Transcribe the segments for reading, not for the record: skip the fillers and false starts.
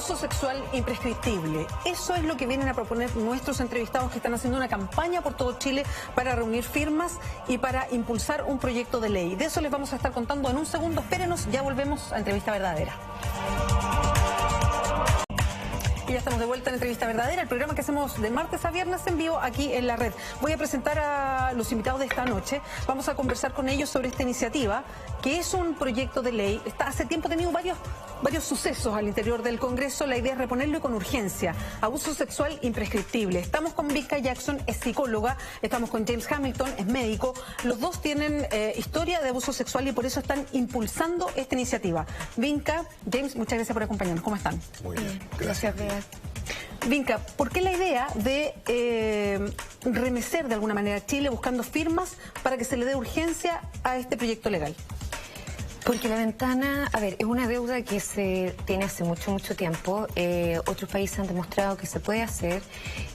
Abuso sexual imprescriptible. Eso es lo que vienen a proponer nuestros entrevistados que están haciendo una campaña por todo Chile para reunir firmas y para impulsar un proyecto de ley. De eso les vamos a estar contando en un segundo. Espérenos, ya volvemos a Entrevista Verdadera. Y ya estamos de vuelta en Entrevista Verdadera, el programa que hacemos de martes a viernes en vivo aquí en la red. Voy a presentar a los invitados de esta noche. Vamos a conversar con ellos sobre esta iniciativa, que es un proyecto de ley. Hace tiempo ha tenido varios sucesos al interior del Congreso. La idea es reponerlo y con urgencia. Abuso sexual imprescriptible. Estamos con Vinca Jackson, es psicóloga. Estamos con James Hamilton, es médico. Los dos tienen historia de abuso sexual y por eso están impulsando esta iniciativa. Vinca, James, muchas gracias por acompañarnos. ¿Cómo están? Muy bien, gracias. Vinca, ¿por qué la idea de remecer de alguna manera a Chile buscando firmas para que se le dé urgencia a este proyecto legal? Porque la ventana, es una deuda que se tiene hace mucho tiempo. Otros países han demostrado que se puede hacer.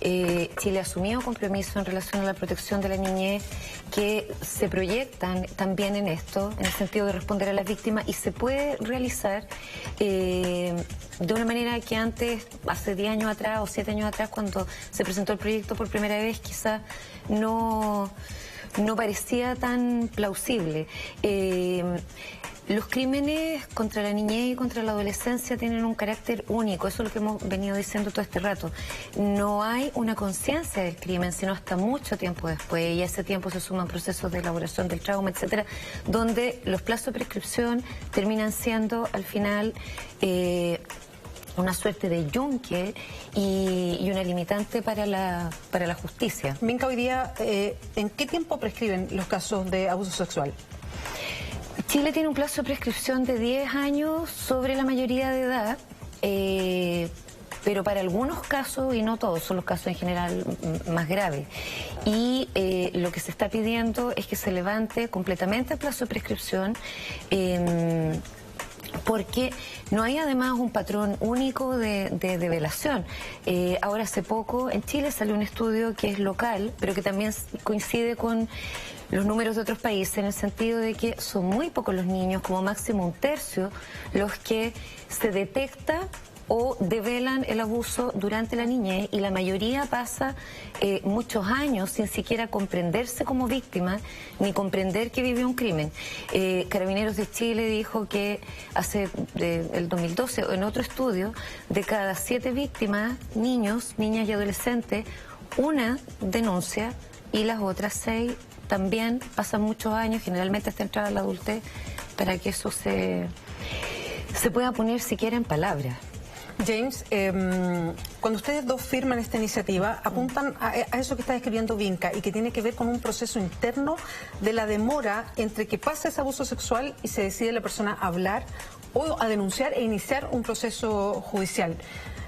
Chile ha asumido compromiso en relación a la protección de la niñez que se proyectan también en esto, en el sentido de responder a las víctimas, y se puede realizar de una manera que antes, hace 10 años atrás o 7 años atrás, cuando se presentó el proyecto por primera vez, quizás no parecía tan plausible. Los crímenes contra la niñez y contra la adolescencia tienen un carácter único, eso es lo que hemos venido diciendo todo este rato. No hay una conciencia del crimen, sino hasta mucho tiempo después, y a ese tiempo se suman procesos de elaboración del trauma, etcétera, donde los plazos de prescripción terminan siendo al final una suerte de yunque y una limitante para la justicia. Vinca, hoy día, ¿en qué tiempo prescriben los casos de abuso sexual? Chile tiene un plazo de prescripción de 10 años sobre la mayoría de edad, pero para algunos casos, y no todos, son los casos en general más graves. Y lo que se está pidiendo es que se levante completamente el plazo de prescripción, porque no hay además un patrón único de develación. Ahora hace poco en Chile salió un estudio que es local, pero que también coincide con los números de otros países, en el sentido de que son muy pocos los niños, como máximo un tercio, los que se detecta o develan el abuso durante la niñez, y la mayoría pasa muchos años sin siquiera comprenderse como víctima ni comprender que vivió un crimen. Carabineros de Chile dijo que el 2012, en otro estudio, de cada 7 víctimas, niños, niñas y adolescentes, una denuncia y las otras 6 también pasan muchos años, generalmente hasta entrar a la adultez, para que eso se pueda poner siquiera en palabras. James, cuando ustedes dos firman esta iniciativa, apuntan a eso que está describiendo Vinca y que tiene que ver con un proceso interno de la demora entre que pasa ese abuso sexual y se decide la persona a hablar o a denunciar e iniciar un proceso judicial.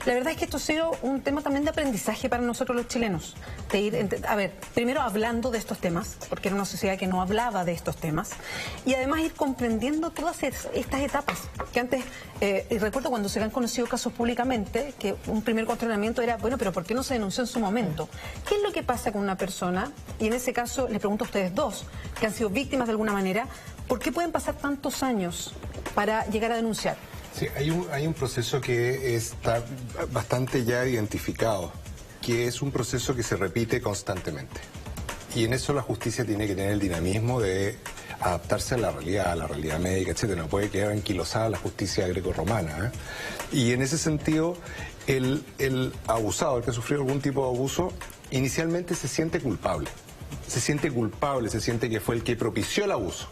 La verdad es que esto ha sido un tema también de aprendizaje para nosotros los chilenos. De ir, primero hablando de estos temas, porque era una sociedad que no hablaba de estos temas, y además ir comprendiendo todas estas etapas. Que antes, y recuerdo cuando se han conocido casos públicamente, que un primer cuestionamiento era, bueno, pero ¿por qué no se denunció en su momento? ¿Qué es lo que pasa con una persona? Y en ese caso, les pregunto a ustedes dos, que han sido víctimas de alguna manera, ¿por qué pueden pasar tantos años para llegar a denunciar? Sí, hay un proceso que está bastante ya identificado, que es un proceso que se repite constantemente. Y en eso la justicia tiene que tener el dinamismo de adaptarse a la realidad médica, etcétera. No puede quedar anquilosada la justicia grecorromana, ¿eh? Y en ese sentido, el abusado, el que ha sufrido algún tipo de abuso, inicialmente se siente culpable. Se siente que fue el que propició el abuso.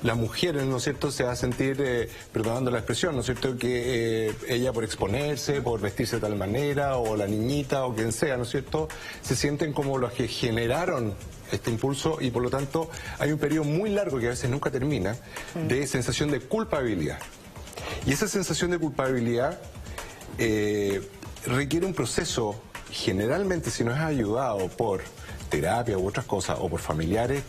La mujer, ¿no es cierto?, se va a sentir, perdonando la expresión, ¿no es cierto?, que ella por exponerse, por vestirse de tal manera, o la niñita, o quien sea, ¿no es cierto?, se sienten como los que generaron este impulso, y por lo tanto hay un periodo muy largo que a veces nunca termina, de sensación de culpabilidad. Y esa sensación de culpabilidad requiere un proceso, generalmente, si no es ayudado por terapia u otras cosas, o por familiares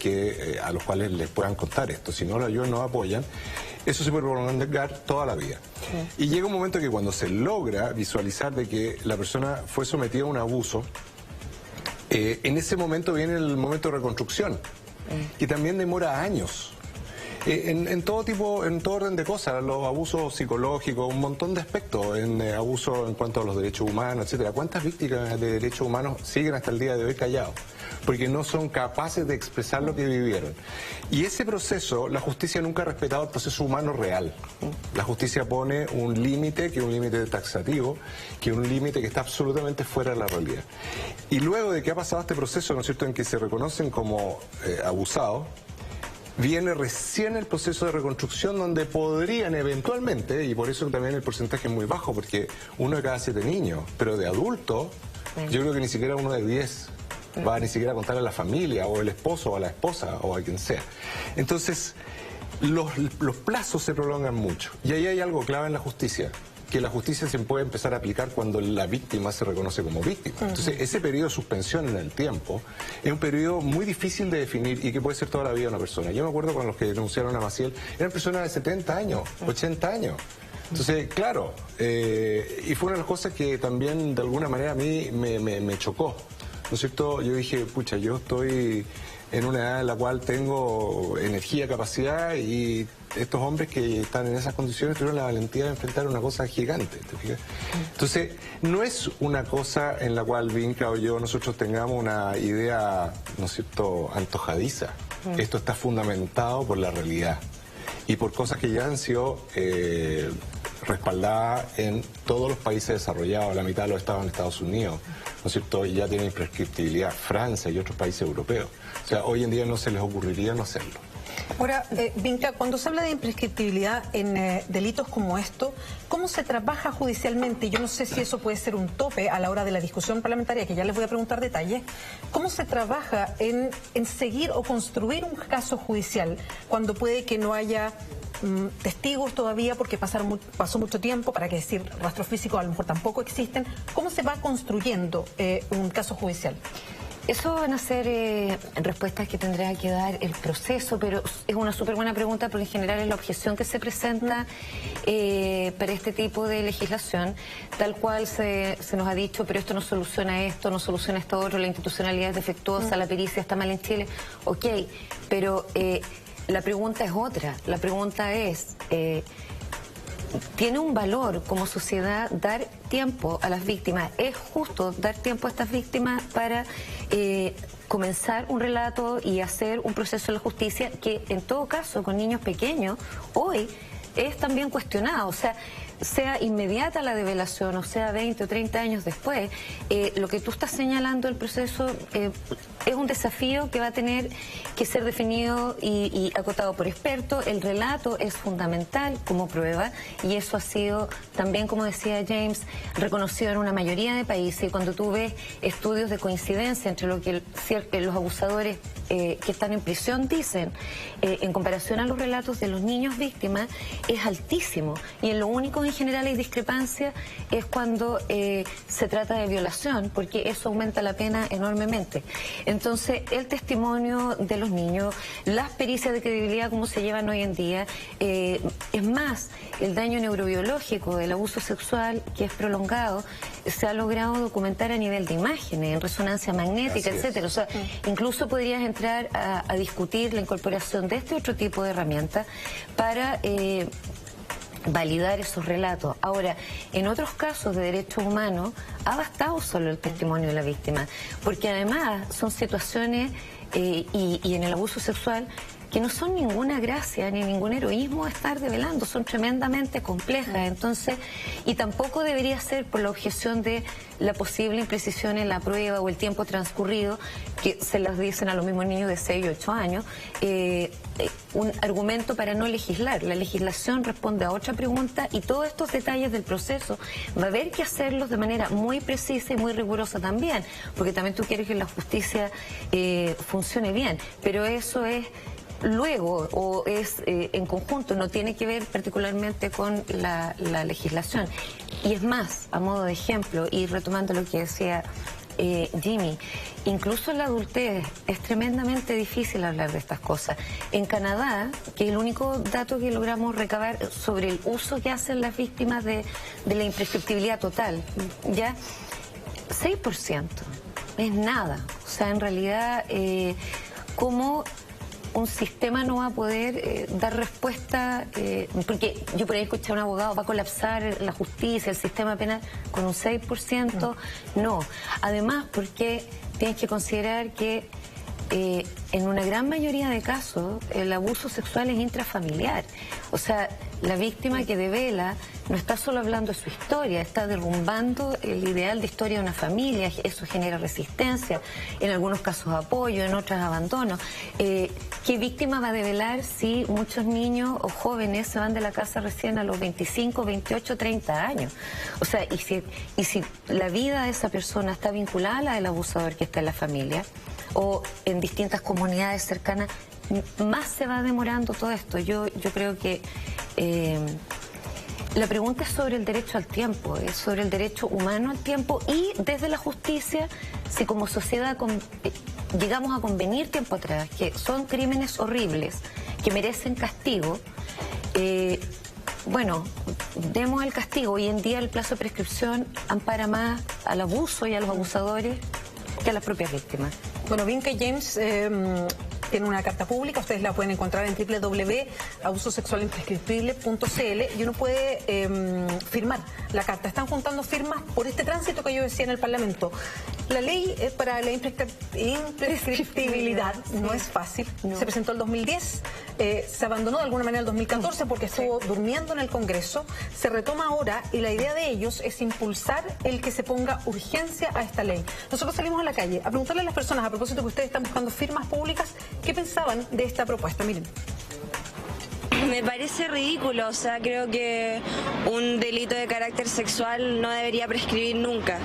a los cuales les puedan contar esto, si no lo ayudan, no apoyan, eso se puede prolongar toda la vida. Sí. Y llega un momento que cuando se logra visualizar de que la persona fue sometida a un abuso, en ese momento viene el momento de reconstrucción, que también demora años. En todo tipo, en todo orden de cosas, los abusos psicológicos, un montón de aspectos, en abusos en cuanto a los derechos humanos, etcétera. ¿Cuántas víctimas de derechos humanos siguen hasta el día de hoy callados? Porque no son capaces de expresar lo que vivieron. Y ese proceso, la justicia nunca ha respetado el proceso humano real. La justicia pone un límite, que es un límite taxativo, que es un límite que está absolutamente fuera de la realidad. Y luego de que ha pasado este proceso, ¿no es cierto?, en que se reconocen como abusados, viene recién el proceso de reconstrucción donde podrían eventualmente, y por eso también el porcentaje es muy bajo, porque 1 de cada 7 niños, pero de adultos, yo creo que ni siquiera 1 de 10 va a ni siquiera contar a la familia, o el esposo, o a la esposa, o a quien sea. Entonces, los plazos se prolongan mucho. Y ahí hay algo clave en la justicia, que la justicia se puede empezar a aplicar cuando la víctima se reconoce como víctima. Entonces, ese periodo de suspensión en el tiempo es un periodo muy difícil de definir y que puede ser toda la vida de una persona. Yo me acuerdo con los que denunciaron a Maciel, eran personas de 70 años, 80 años. Entonces, claro, y fue una de las cosas que también de alguna manera a mí me chocó, ¿no es cierto? Yo dije, pucha, yo estoy en una edad en la cual tengo energía, capacidad, y estos hombres que están en esas condiciones tuvieron la valentía de enfrentar una cosa gigante, ¿te fijas? Entonces, no es una cosa en la cual Vinca o yo, nosotros tengamos una idea, ¿no es cierto?, antojadiza. Esto está fundamentado por la realidad y por cosas que ya han sido respaldadas en todos los países desarrollados. La mitad de los estados en Estados Unidos, ¿no es cierto?, y ya tienen imprescriptibilidad. Francia y otros países europeos. O sea, hoy en día no se les ocurriría no hacerlo. Ahora, Vinca, cuando se habla de imprescriptibilidad en delitos como esto, ¿cómo se trabaja judicialmente? Yo no sé si eso puede ser un tope a la hora de la discusión parlamentaria, que ya les voy a preguntar detalles. ¿Cómo se trabaja en seguir o construir un caso judicial cuando puede que no haya testigos todavía porque pasó mucho tiempo, para que decir rastros físicos a lo mejor tampoco existen? ¿Cómo se va construyendo un caso judicial? Eso van a ser respuestas que tendrá que dar el proceso, pero es una súper buena pregunta porque en general es la objeción que se presenta para este tipo de legislación, tal cual se nos ha dicho, pero esto no soluciona esto, no soluciona esto otro, la institucionalidad es defectuosa, la pericia está mal en Chile. Ok, pero la pregunta es otra, la pregunta es... ¿tiene un valor como sociedad dar tiempo a las víctimas? ¿Es justo dar tiempo a estas víctimas para comenzar un relato y hacer un proceso de la justicia que, en todo caso, con niños pequeños, hoy es también cuestionado? O sea inmediata la develación, o sea 20 o 30 años después, lo que tú estás señalando, el proceso, es un desafío que va a tener que ser definido y acotado por expertos. El relato es fundamental como prueba y eso ha sido también, como decía James, reconocido en una mayoría de países. Y cuando tú ves estudios de coincidencia entre lo que los abusadores que están en prisión dicen en comparación a los relatos de los niños víctimas, es altísimo. Y en lo único en general hay discrepancia es cuando se trata de violación, porque eso aumenta la pena enormemente. Entonces, el testimonio de los niños, las pericias de credibilidad como se llevan hoy en día, es más, el daño neurobiológico del abuso sexual, que es prolongado, se ha logrado documentar a nivel de imágenes, en resonancia magnética, etcétera. O sea, incluso podrías entrar a discutir la incorporación de este otro tipo de herramientas para validar esos relatos. Ahora, en otros casos de derechos humanos ha bastado solo el testimonio de la víctima, porque además son situaciones y en el abuso sexual que no son ninguna gracia ni ningún heroísmo estar develando, son tremendamente complejas. Entonces, y tampoco debería ser por la objeción de la posible imprecisión en la prueba o el tiempo transcurrido, que se las dicen a los mismos niños de 6 y 8 años, un argumento para no legislar. La legislación responde a otra pregunta y todos estos detalles del proceso va a haber que hacerlos de manera muy precisa y muy rigurosa también, porque también tú quieres que la justicia funcione bien, pero eso es luego o es en conjunto, no tiene que ver particularmente con la legislación. Y es más, a modo de ejemplo, y retomando lo que decía Jimmy, incluso en la adultez es tremendamente difícil hablar de estas cosas. En Canadá, que es el único dato que logramos recabar sobre el uso que hacen las víctimas de la imprescriptibilidad total, ya 6%, es nada. O sea, en realidad, ¿cómo un sistema no va a poder dar respuesta, porque yo por ahí escuché a un abogado, va a colapsar la justicia, el sistema penal con un 6%, no. Además, porque tienes que considerar que en una gran mayoría de casos el abuso sexual es intrafamiliar. O sea, la víctima que devela no está solo hablando de su historia, está derrumbando el ideal de historia de una familia. Eso genera resistencia, en algunos casos apoyo, en otros abandono. ¿Qué víctima va a develar si muchos niños o jóvenes se van de la casa recién a los 25, 28, 30 años? O sea, y si la vida de esa persona está vinculada a la del abusador que está en la familia o en distintas comunidades cercanas, más se va demorando todo esto. Yo creo que la pregunta es sobre el derecho al tiempo, es sobre el derecho humano al tiempo, y desde la justicia, si como sociedad llegamos a convenir tiempo atrás que son crímenes horribles, que merecen castigo, bueno, demos el castigo. Hoy en día el plazo de prescripción ampara más al abuso y a los abusadores que a las propias víctimas. Bueno, Vinca James tiene una carta pública, ustedes la pueden encontrar en www.abusosexualimprescriptible.cl y uno puede firmar la carta. Están juntando firmas por este tránsito que yo decía en el Parlamento. La ley para la imprescriptibilidad no es fácil. No. Se presentó el 2010, se abandonó de alguna manera el 2014 porque estuvo durmiendo en el Congreso, se retoma ahora y la idea de ellos es impulsar el que se ponga urgencia a esta ley. Nosotros salimos a la calle a preguntarle a las personas, a propósito que ustedes están buscando firmas públicas, ¿qué pensaban de esta propuesta? Miren. Me parece ridículo, o sea, creo que un delito de carácter sexual no debería prescribir nunca,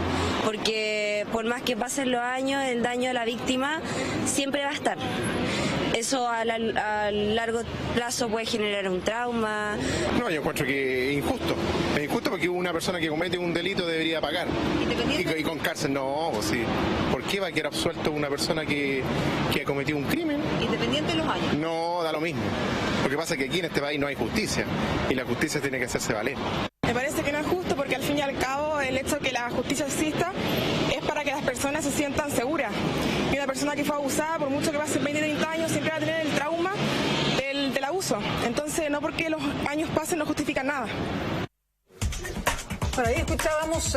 porque por más que pasen los años, el daño a la víctima siempre va a estar. Eso a largo plazo puede generar un trauma. No, yo encuentro que es injusto. Es injusto porque una persona que comete un delito debería pagar. Y con cárcel, no, pues sí. ¿Por qué va a quedar absuelto una persona que ha cometido un crimen? Independiente de los años. No, da lo mismo. Lo que pasa es que aquí en este país no hay justicia y la justicia tiene que hacerse valer. Me parece que no es justo porque al fin y al cabo el hecho de que la justicia exista es para que las personas se sientan seguras. Y una persona que fue abusada, por mucho que pase 20, 30 años, siempre va a tener el trauma del abuso. Entonces, no porque los años pasen no justifica nada. Bueno, ahí escuchábamos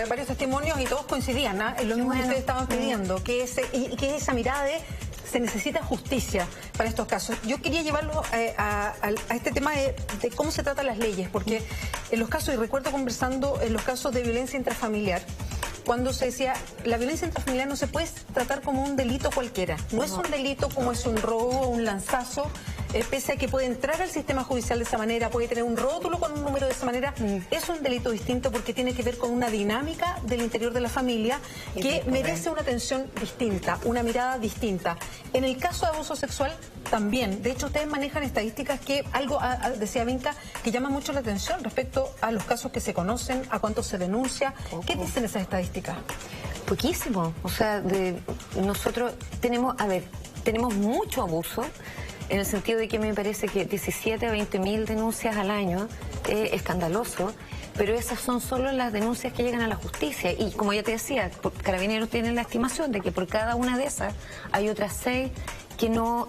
varios testimonios y todos coincidían en lo mismo que ustedes estaban pidiendo, que esa mirada de se necesita justicia para estos casos. Yo quería llevarlo a este tema de cómo se tratan las leyes, porque en los casos, y recuerdo conversando en los casos de violencia intrafamiliar, cuando se decía, la violencia intrafamiliar no se puede tratar como un delito cualquiera. No es un delito como es un robo o un lanzazo, pese a que puede entrar al sistema judicial de esa manera, puede tener un rótulo con un número de esa manera. Es un delito distinto porque tiene que ver con una dinámica del interior de la familia que merece una atención distinta, una mirada distinta. En el caso de abuso sexual, también. De hecho, ustedes manejan estadísticas que, algo decía Vinca, que llama mucho la atención respecto a los casos que se conocen, a cuánto se denuncia. ¿Qué dicen esas estadísticas? Poquísimo. O sea, nosotros tenemos mucho abuso, en el sentido de que me parece que 17 a 20 mil denuncias al año es escandaloso, pero esas son solo las denuncias que llegan a la justicia. Y como ya te decía, Carabineros tienen la estimación de que por cada una de esas hay otras 6 que no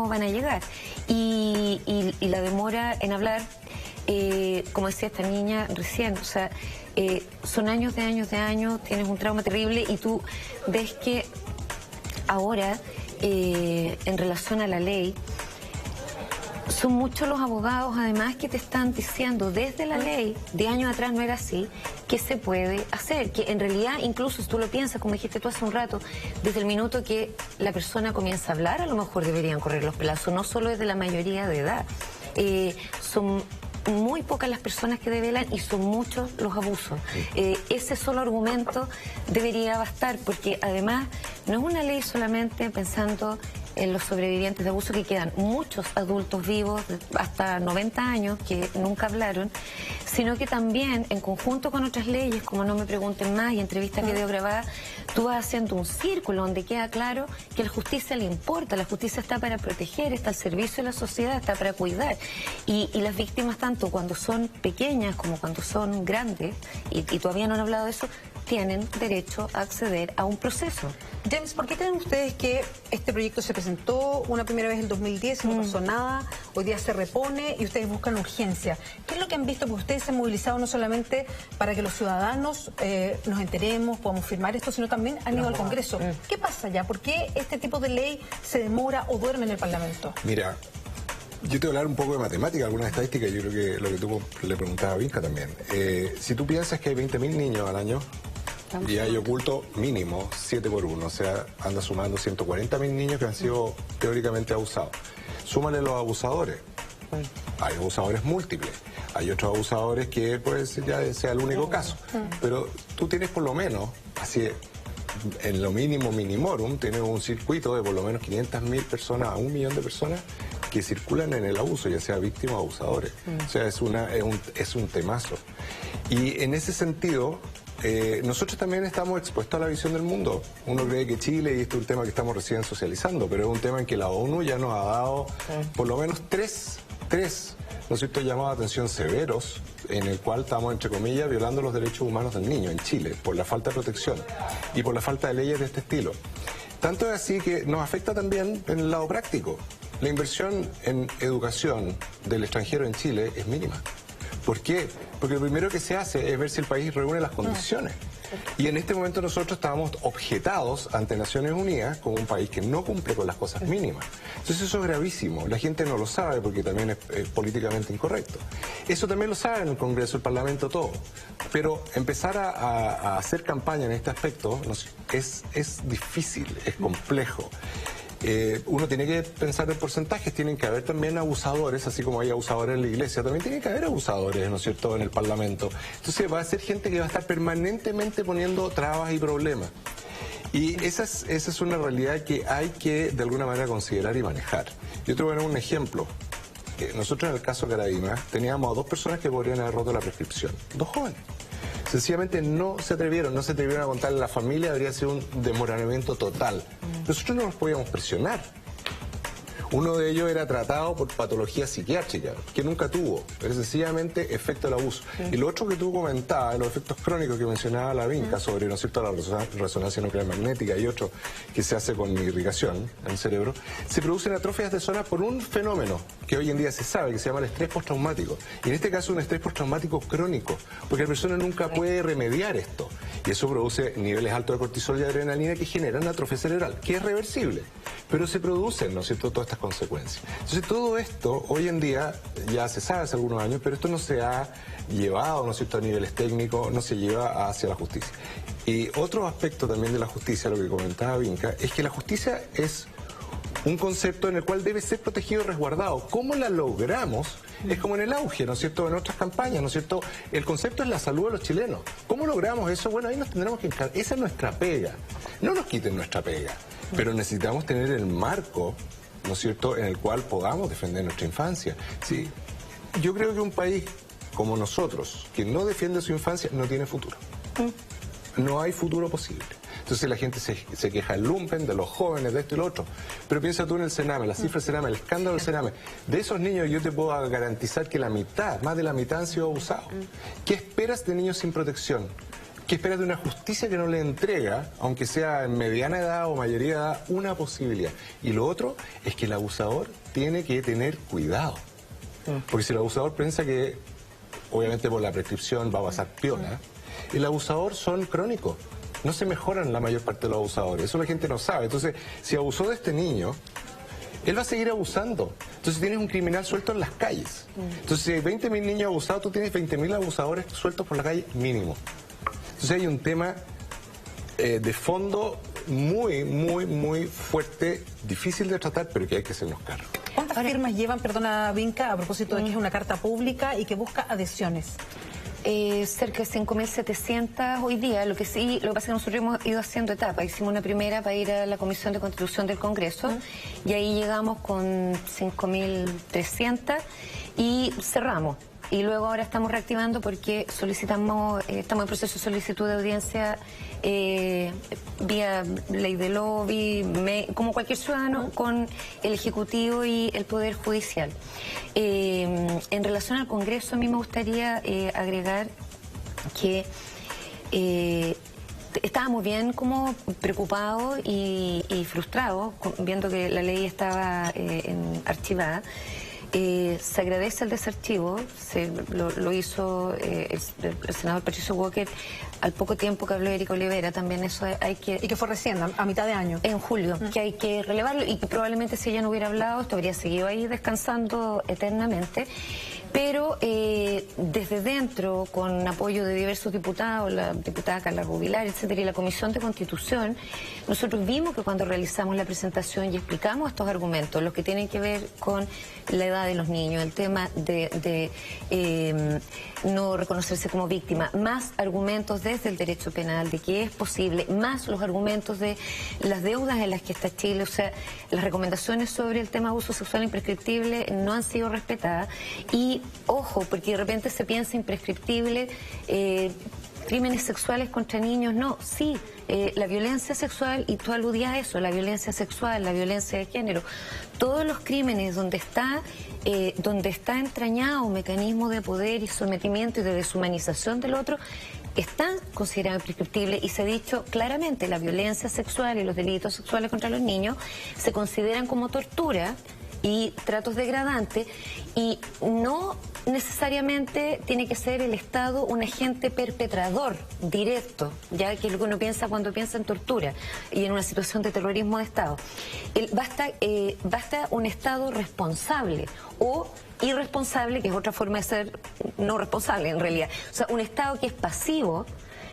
van a llegar. Y la demora en hablar, como decía esta niña recién, o sea, son años de años, tienes un trauma terrible y tú ves que ahora, en relación a la ley, son muchos los abogados además que te están diciendo desde la ley, de años atrás no era así, que se puede hacer, que en realidad incluso si tú lo piensas, como dijiste tú hace un rato, desde el minuto que la persona comienza a hablar, a lo mejor deberían correr los plazos, no solo desde la mayoría de edad. Son muy pocas las personas que develan y son muchos los abusos. Ese solo argumento debería bastar, porque además no es una ley solamente pensando en los sobrevivientes de abuso, que quedan muchos adultos vivos hasta 90 años que nunca hablaron, sino que también en conjunto con otras leyes, como No me pregunten más y entrevistas videograbadas, tú vas haciendo un círculo donde queda claro que la justicia le importa, la justicia está para proteger, está al servicio de la sociedad, está para cuidar. Y las víctimas, tanto cuando son pequeñas como cuando son grandes, y todavía no han hablado de eso, tienen derecho a acceder a un proceso. James, ¿por qué creen ustedes que este proyecto se presentó una primera vez en el 2010 y no pasó nada? Hoy día se repone y ustedes buscan urgencia. ¿Qué es lo que han visto? Porque ustedes se han movilizado no solamente para que los ciudadanos nos enteremos, podamos firmar esto, sino también han ido al Congreso. ¿Qué pasa ya? ¿Por qué este tipo de ley se demora o duerme en el Parlamento? Mira, yo te voy a hablar un poco de matemática, algunas estadísticas, yo creo que lo que tú le preguntabas a Vinca también. Si tú piensas que hay 20.000 niños al año y hay oculto mínimo 7 por 1, o sea, anda sumando 140.000 niños que han sido teóricamente abusados. Súmale los abusadores. Hay abusadores múltiples, hay otros abusadores que pues ya sea el único caso, pero tú tienes por lo menos, así en lo mínimo minimorum, tienes un circuito de por lo menos 500.000 personas a 1 millón de personas que circulan en el abuso, ya sea víctimas o abusadores. O sea, es un temazo. Y en ese sentido, nosotros también estamos expuestos a la visión del mundo. Uno cree que Chile, y este es un tema que estamos recién socializando, pero es un tema en que la ONU ya nos ha dado por lo menos tres, ¿no es cierto?, llamados de atención severos, en el cual estamos, entre comillas, violando los derechos humanos del niño en Chile, por la falta de protección y por la falta de leyes de este estilo. Tanto es así que nos afecta también en el lado práctico. La inversión en educación del extranjero en Chile es mínima. ¿Por qué? Porque lo primero que se hace es ver si el país reúne las condiciones. Y en este momento nosotros estábamos objetados ante Naciones Unidas como un país que no cumple con las cosas mínimas. Entonces eso es gravísimo. La gente no lo sabe porque también es políticamente incorrecto. Eso también lo sabe en el Congreso, el Parlamento, todo. Pero empezar a hacer campaña en este aspecto es difícil, es complejo. Uno tiene que pensar en porcentajes, tienen que haber también abusadores, así como hay abusadores en la iglesia, también tiene que haber abusadores, ¿no es cierto?, en el Parlamento. Entonces va a ser gente que va a estar permanentemente poniendo trabas y problemas. Y esa es una realidad que hay que de alguna manera considerar y manejar. Yo te voy a dar un ejemplo. Nosotros en el caso Caradima teníamos a 2 personas que podrían haber roto la prescripción, 2 jóvenes. Sencillamente no se atrevieron a contarle a la familia, habría sido un desmoronamiento total. Nosotros no nos podíamos presionar. Uno de ellos era tratado por patología psiquiátrica, que nunca tuvo, pero sencillamente efecto del abuso. Y lo otro que tú comentabas, los efectos crónicos que mencionaba la Vinca sobre, ¿no es cierto?, la resonancia nuclear magnética y otro que se hace con irrigación en el cerebro, se producen atrofias de zona por un fenómeno que hoy en día se sabe, que se llama el estrés postraumático. Y en este caso un estrés postraumático crónico, porque la persona nunca puede remediar esto. Y eso produce niveles altos de cortisol y adrenalina que generan atrofia cerebral, que es reversible. Pero se producen, ¿no es cierto?, todas estas consecuencias. Entonces todo esto, hoy en día, ya se sabe hace algunos años, pero esto no se ha llevado, ¿no es cierto?, a niveles técnicos, no se lleva hacia la justicia. Y otro aspecto también de la justicia, lo que comentaba Vinca, es que la justicia es un concepto en el cual debe ser protegido y resguardado. ¿Cómo la logramos? Es como en el auge, ¿no es cierto?, en otras campañas, ¿no es cierto? El concepto es la salud de los chilenos. ¿Cómo logramos eso? Bueno, ahí nos tendremos que encargar. Esa es nuestra pega. No nos quiten nuestra pega, pero necesitamos tener el marco, ¿no es cierto?, en el cual podamos defender nuestra infancia. Sí, yo creo que un país como nosotros, que no defiende su infancia, no tiene futuro. No hay futuro posible. Entonces la gente se queja del lumpen, de los jóvenes, de esto y lo otro. Pero piensa tú en el Sename, las cifras del Sename, el escándalo del Sename. De esos niños yo te puedo garantizar que la mitad, más de la mitad han sido abusados. ¿Qué esperas de niños sin protección? ¿Qué esperas de una justicia que no le entrega, aunque sea en mediana edad o mayoría de edad, una posibilidad? Y lo otro es que el abusador tiene que tener cuidado. Porque si el abusador piensa que, obviamente por la prescripción va a pasar piola, el abusador son crónicos. No se mejoran la mayor parte de los abusadores. Eso la gente no sabe. Entonces, si abusó de este niño, él va a seguir abusando. Entonces tienes un criminal suelto en las calles. Entonces, si hay 20.000 niños abusados, tú tienes 20.000 abusadores sueltos por la calle mínimo. Entonces hay un tema de fondo muy fuerte, difícil de tratar, pero que hay que hacernos cargo. ¿Cuántas firmas llevan, perdona Vinca, a propósito de que es una carta pública y que busca adhesiones? Cerca de 5.700 hoy día. Lo que pasa es que nosotros hemos ido haciendo etapas. Hicimos una primera para ir a la Comisión de Constitución del Congreso y ahí llegamos con 5.300 y cerramos. Y luego ahora estamos reactivando porque estamos en proceso de solicitud de audiencia vía ley de lobby, como cualquier ciudadano, con el Ejecutivo y el Poder Judicial. En relación al Congreso, a mí me gustaría agregar que estábamos bien como preocupados y frustrados, viendo que la ley estaba archivada. Se agradece el desarchivo, lo hizo el senador Patricio Walker al poco tiempo que habló Erika Olivera, también eso hay que... Y que fue recién, a mitad de año. En julio, que hay que relevarlo y que probablemente si ella no hubiera hablado, esto habría seguido ahí descansando eternamente. Pero desde dentro, con apoyo de diversos diputados, la diputada Carla Rubilar, etcétera, y la Comisión de Constitución, nosotros vimos que cuando realizamos la presentación y explicamos estos argumentos, los que tienen que ver con la edad de los niños, el tema de no reconocerse como víctima, más argumentos desde el derecho penal de que es posible, más los argumentos de las deudas en las que está Chile, o sea, las recomendaciones sobre el tema de abuso sexual imprescriptible no han sido respetadas. Y ojo, porque de repente se piensa imprescriptible crímenes sexuales contra niños. No, sí, la violencia sexual, y tú aludías a eso, la violencia sexual, la violencia de género, todos los crímenes donde está entrañado un mecanismo de poder y sometimiento y de deshumanización del otro, están considerados imprescriptibles, y se ha dicho claramente, la violencia sexual y los delitos sexuales contra los niños se consideran como tortura y tratos degradantes, y no necesariamente tiene que ser el Estado un agente perpetrador directo, ya que es lo que uno piensa cuando piensa en tortura y en una situación de terrorismo de Estado. Basta un Estado responsable o irresponsable, que es otra forma de ser no responsable en realidad. O sea, un Estado que es pasivo,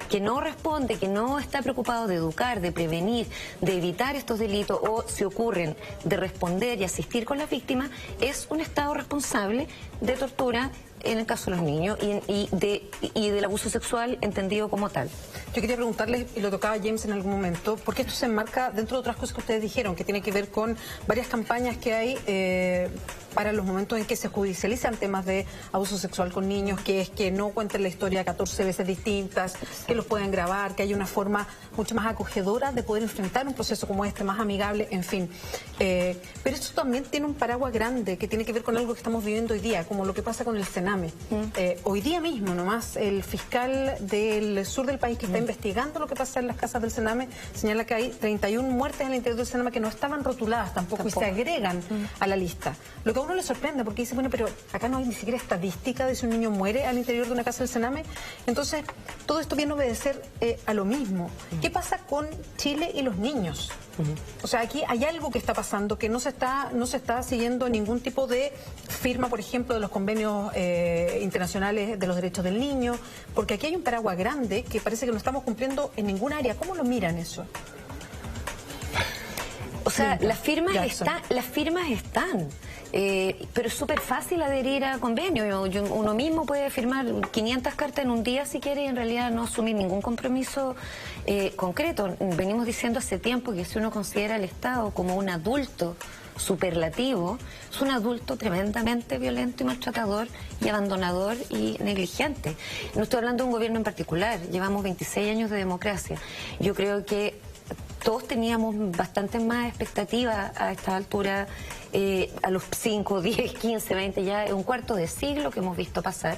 que no responde, que no está preocupado de educar, de prevenir, de evitar estos delitos, o si ocurren, de responder y asistir con las víctimas, es un Estado responsable de tortura en el caso de los niños y del abuso sexual entendido como tal. Yo quería preguntarles, y lo tocaba James en algún momento, porque esto se enmarca dentro de otras cosas que ustedes dijeron, que tiene que ver con varias campañas que hay para los momentos en que se judicializan temas de abuso sexual con niños, que es que no cuenten la historia 14 veces distintas, que los pueden grabar, que hay una forma mucho más acogedora de poder enfrentar un proceso como este, más amigable, en fin. Pero esto también tiene un paraguas grande que tiene que ver con algo que estamos viviendo hoy día, como lo que pasa con el Sename. Hoy día mismo nomás, el fiscal del sur del país que está investigando lo que pasa en las casas del Sename señala que hay 31 muertes en el interior del Sename que no estaban rotuladas tampoco. Y se agregan a la lista. Lo que a uno le sorprende, porque dice, bueno, pero acá no hay ni siquiera estadística de si un niño muere al interior de una casa del Sename. Entonces, todo esto viene a obedecer a lo mismo. ¿Qué pasa con Chile y los niños? O sea, aquí hay algo que está pasando, que no se está siguiendo ningún tipo de firma, por ejemplo, de los convenios internacionales de los derechos del niño, porque aquí hay un paraguas grande que parece que no estamos cumpliendo en ningún área. ¿Cómo lo miran eso? O sea, las firmas están. Pero es súper fácil adherir a convenio. Uno mismo puede firmar 500 cartas en un día si quiere y en realidad no asumir ningún compromiso concreto. Venimos diciendo hace tiempo que si uno considera al Estado como un adulto superlativo, es un adulto tremendamente violento y maltratador y abandonador y negligente. No estoy hablando de un gobierno en particular, llevamos 26 años de democracia. Yo creo que todos teníamos bastante más expectativas a esta altura, a los 5, 10, 15, 20, ya un cuarto de siglo que hemos visto pasar.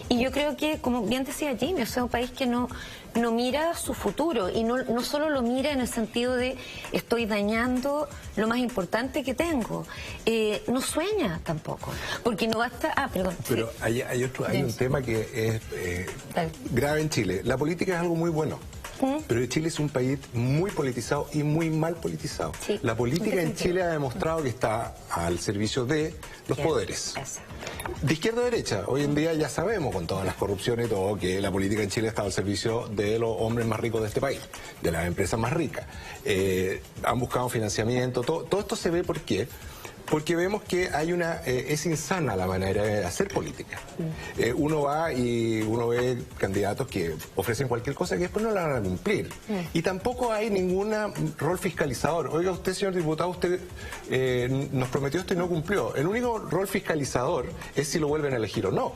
Y yo creo que, como bien decía Jimmy, o sea, un país que no mira su futuro, y no solo lo mira en el sentido de estoy dañando lo más importante que tengo, no sueña tampoco, porque no basta... perdón. Pero sí. hay un tema que es grave en Chile. La política es algo muy bueno. Pero Chile es un país muy politizado y muy mal politizado. Sí. La política en Chile ha demostrado que está al servicio de los poderes. De izquierda a derecha. Hoy en día ya sabemos, con todas las corrupciones y todo, que la política en Chile está al servicio de los hombres más ricos de este país, de las empresas más ricas. Han buscado financiamiento, todo esto se ve. ¿Por qué? Porque vemos que es insana la manera de hacer política. Uno va y uno ve candidatos que ofrecen cualquier cosa que después no la van a cumplir. Y tampoco hay ningún rol fiscalizador. Oiga, usted, señor diputado, usted nos prometió esto y no cumplió. El único rol fiscalizador es si lo vuelven a elegir o no.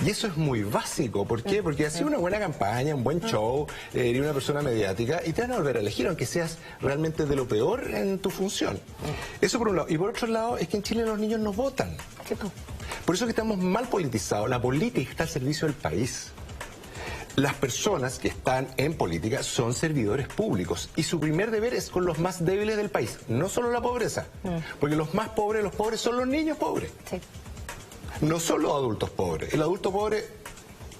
Y eso es muy básico. ¿Por qué? Porque ha sido una buena campaña, un buen show, eres una persona mediática y te van a volver a elegir, aunque seas realmente de lo peor en tu función. Eso por un lado. Y por otro lado, es que en Chile los niños no votan. Por eso que estamos mal politizados. La política está al servicio del país. las personas que están en política son servidores públicos y su primer deber es con los más débiles del país, no solo la pobreza, porque los más pobres, los pobres son los niños pobres, no son los adultos pobres. El adulto pobre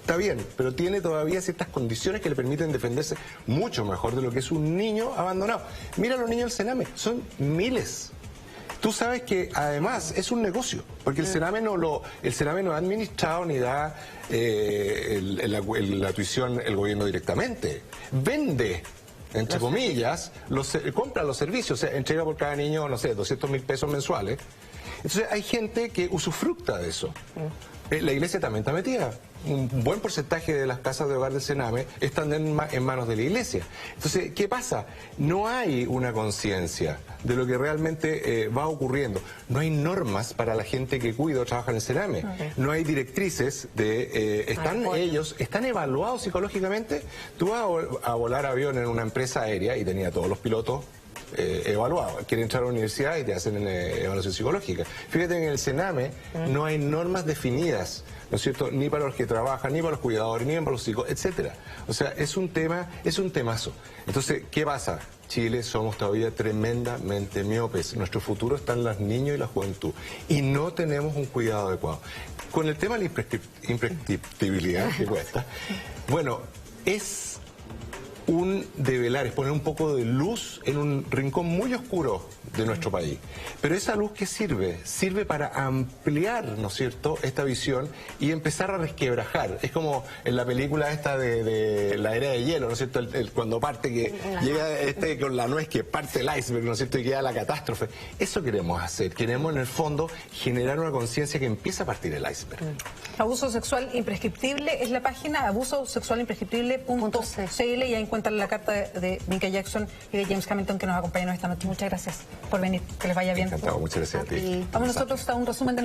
está bien, pero tiene todavía ciertas condiciones que le permiten defenderse mucho mejor de lo que es un niño abandonado. Mira los niños del Sename, son miles. Tú sabes que además es un negocio, porque el Sename no ha administrado ni da la tuición el gobierno directamente. Vende, entre comillas, compra los servicios, o sea, entrega por cada niño, no sé, 200.000 pesos mensuales. Entonces hay gente que usufructa de eso. La iglesia también está metida. Un buen porcentaje de las casas de hogar del Sename están en manos de la iglesia. Entonces, ¿qué pasa? No hay una conciencia de lo que realmente va ocurriendo. No hay normas para la gente que cuida o trabaja en el Sename. No hay directrices ellos están evaluados psicológicamente. Tú vas a volar avión en una empresa aérea y tenía todos los pilotos evaluados. Quieren entrar a la universidad y te hacen evaluación psicológica. Fíjate, en el Sename no hay normas definidas, ¿no es cierto?, ni para los que trabajan, ni para los cuidadores, ni para los psicólogos, etcétera. O sea, es un temazo. Entonces, ¿qué pasa? Chile somos todavía tremendamente miopes. Nuestro futuro está en los niños y la juventud. Y no tenemos un cuidado adecuado. Con el tema de la imprescriptibilidad que cuesta, bueno, es un develar, es poner un poco de luz en un rincón muy oscuro de nuestro país. Pero esa luz, ¿qué sirve? Sirve para ampliar, ¿no es cierto?, esta visión y empezar a resquebrajar. Es como en la película esta de la era de hielo, ¿no es cierto?, cuando parte que llega con la nuez que parte el iceberg, ¿no es cierto?, y queda la catástrofe. Eso queremos hacer. Queremos, en el fondo, generar una conciencia que empiece a partir el iceberg. Abuso sexual imprescriptible es la página abusosexualimprescriptible.cl, y ahí encuentran la carta de Vinca Jackson y de James Hamilton, que nos acompañan esta noche. Muchas gracias por venir, que les vaya bien. Encantado, muchas gracias a ti. Vamos nosotros a un resumen de